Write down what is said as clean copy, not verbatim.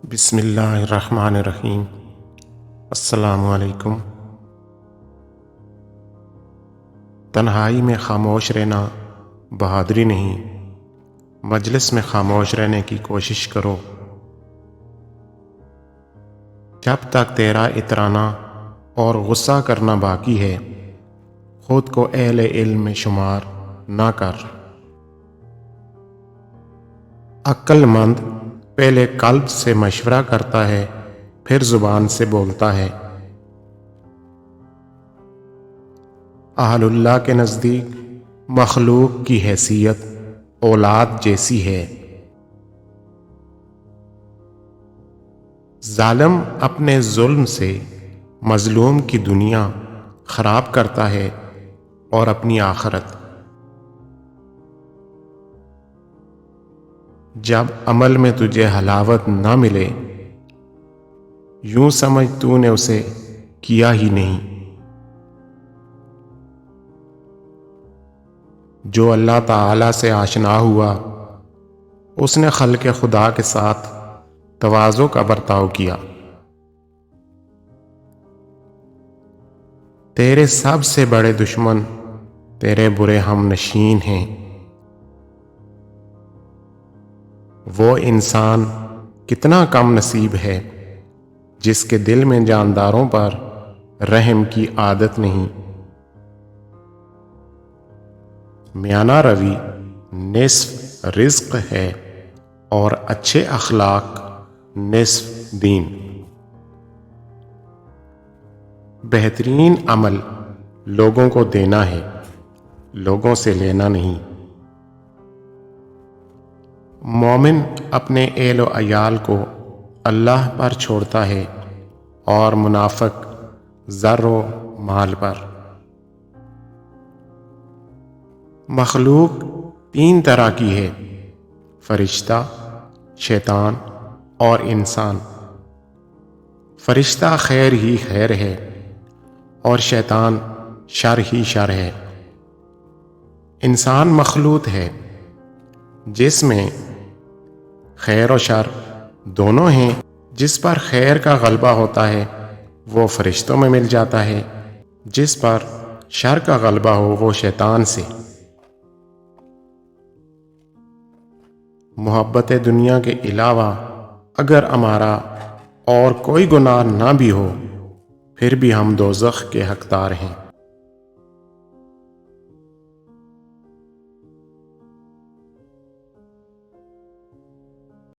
بسم اللہ الرحمن الرحیم۔ السلام علیکم۔ تنہائی میں خاموش رہنا بہادری نہیں، مجلس میں خاموش رہنے کی کوشش کرو۔ جب تک تیرا اترانا اور غصہ کرنا باقی ہے، خود کو اہل علم میں شمار نہ کر۔ عقل مند پہلے قلب سے مشورہ کرتا ہے، پھر زبان سے بولتا ہے۔ اہل اللہ کے نزدیک مخلوق کی حیثیت اولاد جیسی ہے۔ ظالم اپنے ظلم سے مظلوم کی دنیا خراب کرتا ہے اور اپنی آخرت۔ جب عمل میں تجھے حلاوت نہ ملے، یوں سمجھ تو نے اسے کیا ہی نہیں۔ جو اللہ تعالی سے آشنا ہوا، اس نے خلق خدا کے ساتھ تواضع کا برتاؤ کیا۔ تیرے سب سے بڑے دشمن تیرے برے ہم نشین ہیں۔ وہ انسان کتنا کم نصیب ہے جس کے دل میں جانداروں پر رحم کی عادت نہیں۔ میانہ روی نصف رزق ہے اور اچھے اخلاق نصف دین۔ بہترین عمل لوگوں کو دینا ہے، لوگوں سے لینا نہیں۔ مومن اپنے اہل و عیال کو اللہ پر چھوڑتا ہے اور منافق زر و مال پر۔ مخلوق تین طرح کی ہے: فرشتہ، شیطان اور انسان۔ فرشتہ خیر ہی خیر ہے اور شیطان شر ہی شر ہے۔ انسان مخلوط ہے جس میں خیر و شر دونوں ہیں۔ جس پر خیر کا غلبہ ہوتا ہے وہ فرشتوں میں مل جاتا ہے، جس پر شر کا غلبہ ہو وہ شیطان سے۔ محبت دنیا کے علاوہ اگر ہمارا اور کوئی گناہ نہ بھی ہو، پھر بھی ہم دوزخ کے حقدار ہیں۔